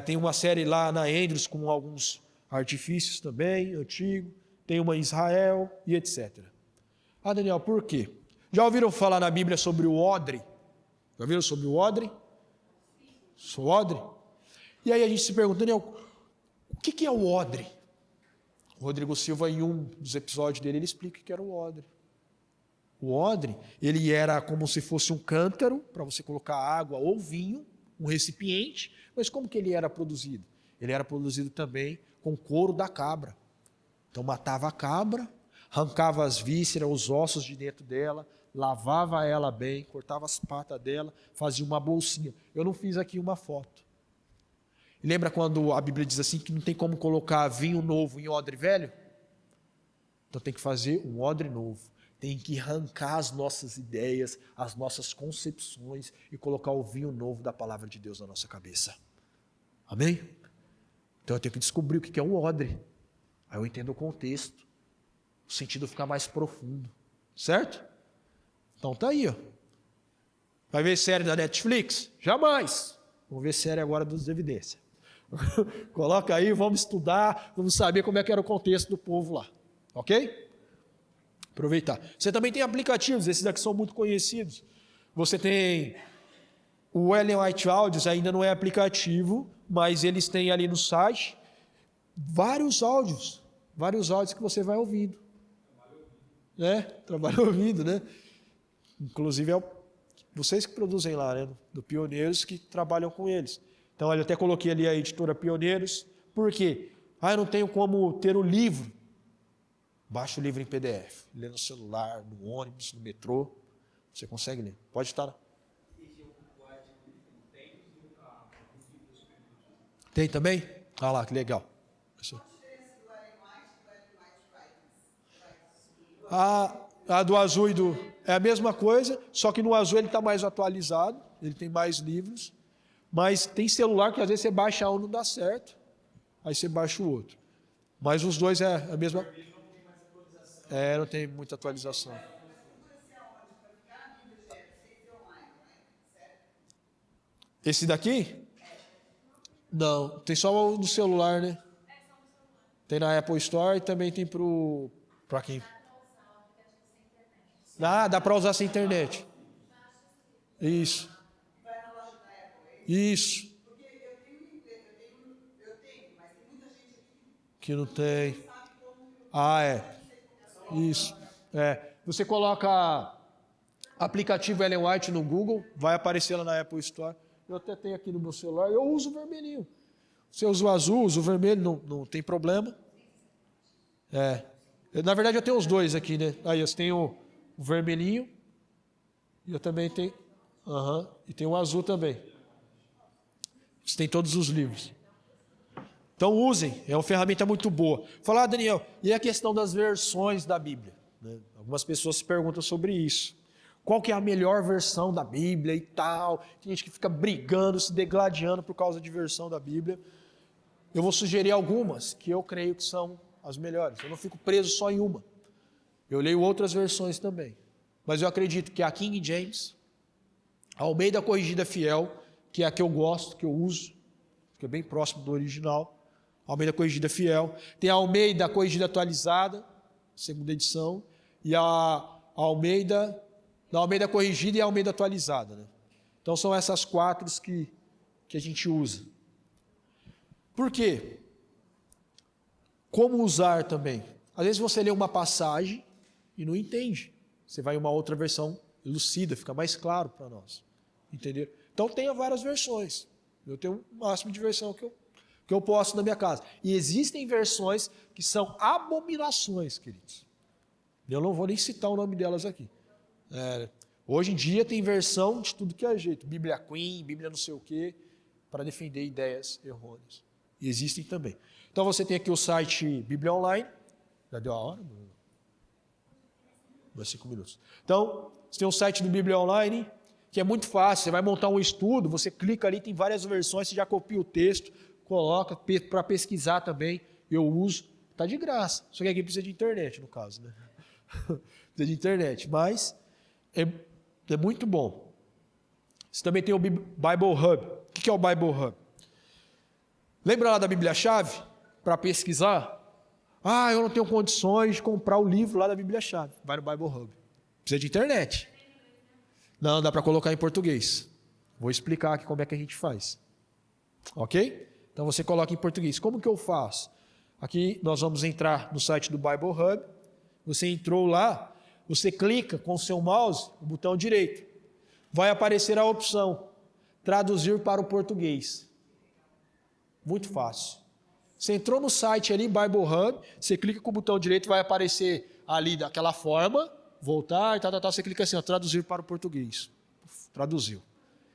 Tem uma série lá na Andrews com alguns artifícios também, antigo. Tem uma em Israel e etc. Ah, Daniel, por quê? Já ouviram falar na Bíblia sobre o odre? Já ouviram sobre o odre? O odre? E aí a gente se pergunta, Daniel, o que é o odre? O Rodrigo Silva, em um dos episódios dele, ele explica o que era o odre. O odre, ele era como se fosse um cântaro, para você colocar água ou vinho, um recipiente, mas como que ele era produzido? Ele era produzido também com couro da cabra. Então matava a cabra, arrancava as vísceras, os ossos de dentro dela, lavava ela bem, cortava as patas dela, fazia uma bolsinha. Eu não fiz aqui uma foto. E lembra quando a Bíblia diz assim que não tem como colocar vinho novo em odre velho? Então tem que fazer um odre novo. Tem que arrancar as nossas ideias, as nossas concepções e colocar o vinho novo da palavra de Deus na nossa cabeça. Amém? Então eu tenho que descobrir o que é um odre. Aí eu entendo o contexto. O sentido fica mais profundo. Certo? Então tá aí, ó. Vai ver série da Netflix? Jamais. Vamos ver série agora dos Evidências. Coloca aí, vamos estudar, vamos saber como é que era o contexto do povo lá. Ok? Aproveitar. Você também tem aplicativos, esses daqui são muito conhecidos. Você tem o Ellen White Audios, ainda não é aplicativo, mas eles têm ali no site vários áudios que você vai ouvindo. Trabalho ouvindo, né? Inclusive vocês que produzem lá, né? Do Pioneiros, que trabalham com eles. Então, eu até coloquei ali a editora Pioneiros. Por quê? Eu não tenho como ter o livro. Baixa o livro em PDF. Lê no celular, no ônibus, no metrô. Você consegue ler. Pode estar. Tem também? Ah lá, que legal. A do azul e do... É a mesma coisa, só que no azul ele está mais atualizado, ele tem mais livros, mas tem celular que às vezes você baixa um e não dá certo, aí você baixa o outro. Mas os dois é a mesma... não tem muita atualização. Esse daqui? Não, tem só o do celular, né? Tem na Apple Store e também tem para quem... dá para usar sem internet. Isso. Isso. Que não tem. Isso. Você coloca aplicativo Ellen White no Google, vai aparecer lá na Apple Store. Eu até tenho aqui no meu celular, eu uso o vermelhinho. Se eu uso o azul, uso o vermelho, não tem problema. Na verdade, eu tenho os dois aqui, né? Aí eu tenho o vermelhinho e eu também tenho... e tem o azul também. Você tem todos os livros. Então usem, é uma ferramenta muito boa. Falar, Daniel, e a questão das versões da Bíblia? Né? Algumas pessoas se perguntam sobre isso. Qual que é a melhor versão da Bíblia e tal? Tem gente que fica brigando, se degladiando por causa de versão da Bíblia. Eu vou sugerir algumas que eu creio que são as melhores. Eu não fico preso só em uma. Eu leio outras versões também. Mas eu acredito que a King James, a Almeida Corrigida Fiel, que é a que eu gosto, que eu uso, que é bem próximo do original, a Almeida Corrigida Fiel. Tem a Almeida Corrigida Atualizada, segunda edição, e a Almeida Corrigida e a Almeida Atualizada. Né? Então são essas quatro que a gente usa. Por quê? Como usar também? Às vezes você lê uma passagem e não entende. Você vai em uma outra versão elucida, fica mais claro para nós. Entendeu? Então tenha várias versões. Eu tenho o máximo de versão que eu posso na minha casa. E existem versões que são abominações, queridos. Eu não vou nem citar o nome delas aqui. Hoje em dia tem versão de tudo que é jeito. Bíblia Queen, Bíblia não sei o quê, para defender ideias errôneas. E existem também. Então você tem aqui o site Bíblia Online. Já deu a hora? 5 minutos. Então, você tem o site do Bíblia Online, que é muito fácil. Você vai montar um estudo, você clica ali, tem várias versões, você já copia o texto, coloca para pesquisar também. Eu uso, está de graça. Só que aqui precisa de internet, no caso, né? Precisa de internet, mas é muito bom. Você também tem o Bible Hub. O que é o Bible Hub? Lembra lá da Bíblia-Chave? Para pesquisar? Eu não tenho condições de comprar o livro lá da Bíblia-Chave. Vai no Bible Hub. Precisa de internet. Não, dá para colocar em português. Vou explicar aqui como é que a gente faz. Ok? Então você coloca em português. Como que eu faço? Aqui nós vamos entrar no site do Bible Hub. Você entrou lá, você clica com o seu mouse, o botão direito. Vai aparecer a opção traduzir para o português. Muito fácil. Você entrou no site ali, Bible Hub, você clica com o botão direito, vai aparecer ali daquela forma, voltar, você clica assim, traduzir para o português. Traduziu.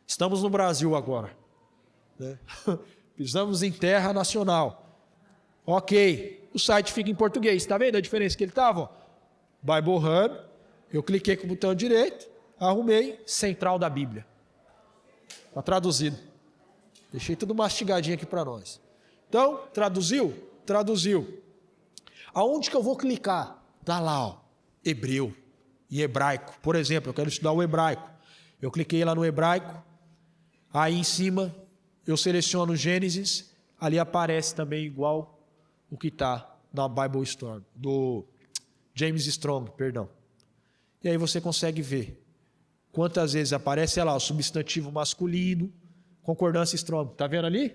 Estamos no Brasil agora. Né? Pisamos em terra nacional. Ok. O site fica em português. Está vendo a diferença que ele estava? Bible Hub, eu cliquei com o botão direito, arrumei, Central da Bíblia. Está traduzido. Deixei tudo mastigadinho aqui para nós. Então, traduziu? Traduziu. Aonde que eu vou clicar? Está lá, hebreu e hebraico. Por exemplo, eu quero estudar o hebraico. Eu cliquei lá no hebraico, aí em cima eu seleciono Gênesis, ali aparece também igual o que está na Bible Store, James Strong, perdão. E aí você consegue ver quantas vezes aparece lá o substantivo masculino, concordância Strong. Está vendo ali?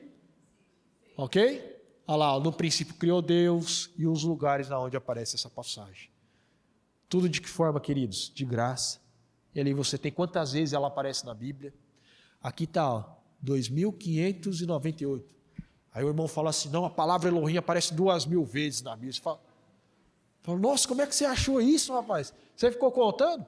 Ok? Olha lá, no princípio criou Deus e os lugares onde aparece essa passagem. Tudo de que forma, queridos? De graça. E ali você tem quantas vezes ela aparece na Bíblia. Aqui está, 2.598. Aí o irmão fala assim, não, a palavra Elohim aparece 2.000 vezes na Bíblia. Você fala, nossa, como é que você achou isso, rapaz? Você ficou contando?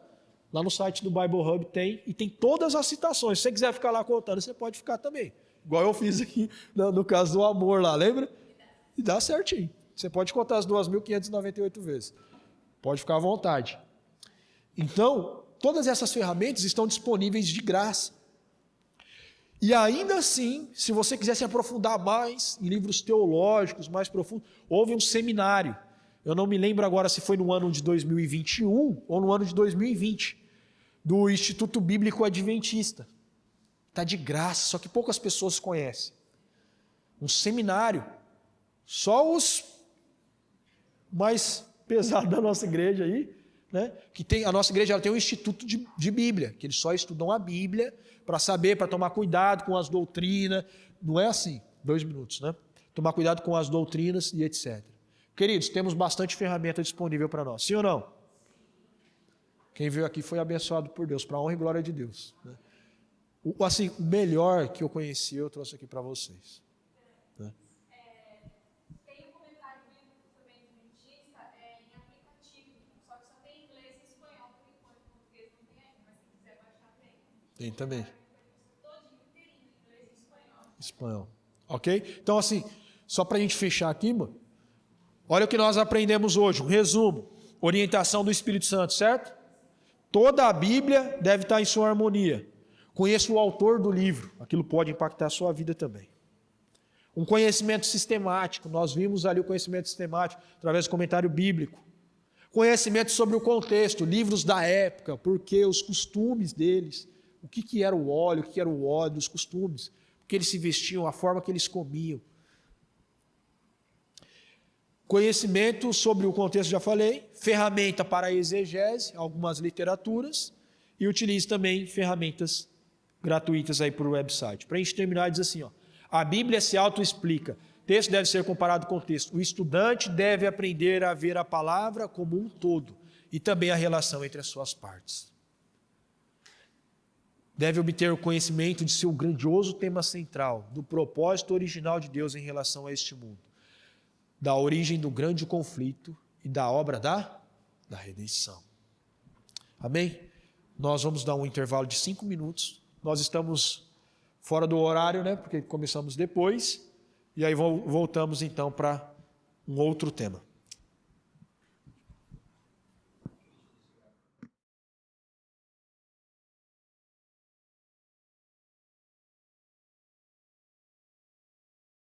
Lá no site do Bible Hub tem, e tem todas as citações. Se você quiser ficar lá contando, você pode ficar também. Igual eu fiz aqui no caso do amor lá, lembra? E dá certinho. Você pode contar as 2.598 vezes. Pode ficar à vontade. Então, todas essas ferramentas estão disponíveis de graça. E ainda assim, se você quiser se aprofundar mais em livros teológicos mais profundos, houve um seminário. Eu não me lembro agora se foi no ano de 2021 ou no ano de 2020, do Instituto Bíblico Adventista. Está de graça, só que poucas pessoas conhecem. Um seminário. Só os mais pesados da nossa igreja aí, né? Que tem, a nossa igreja ela tem um instituto de Bíblia, que eles só estudam a Bíblia para saber, para tomar cuidado com as doutrinas. Não é assim, 2 minutos, né? Tomar cuidado com as doutrinas e etc. Queridos, temos bastante ferramenta disponível para nós, sim ou não? Quem veio aqui foi abençoado por Deus, para a honra e glória de Deus, né? Assim, o melhor que eu conheci, eu trouxe aqui para vocês. Né? Tem um comentário bíblico também adventista em aplicativo, só que só tem inglês e espanhol, por enquanto, português não tem ainda, mas se quiser baixar tem. Tem também. Todinho, inteirinho, inglês e espanhol. Espanhol. Ok? Então, assim, só para a gente fechar aqui, mano, olha o que nós aprendemos hoje, um resumo. Orientação do Espírito Santo, certo? Toda a Bíblia deve estar em sua harmonia. Conheça o autor do livro, aquilo pode impactar a sua vida também. Um conhecimento sistemático, nós vimos ali o conhecimento sistemático através do comentário bíblico. Conhecimento sobre o contexto, livros da época, porque os costumes deles, o que era o óleo, o que era o óleo, os costumes, porque eles se vestiam, a forma que eles comiam. Conhecimento sobre o contexto, já falei, ferramenta para a exegese, algumas literaturas, e utilize também ferramentas gratuitas aí para o website. Para a gente terminar, diz assim, ó, a Bíblia se autoexplica, texto deve ser comparado com o texto, o estudante deve aprender a ver a palavra como um todo, e também a relação entre as suas partes. Deve obter o conhecimento de seu grandioso tema central, do propósito original de Deus em relação a este mundo, da origem do grande conflito e da obra da redenção. Amém? Nós vamos dar um intervalo de 5 minutos. Nós estamos fora do horário, né? Porque começamos depois. E aí voltamos então para um outro tema.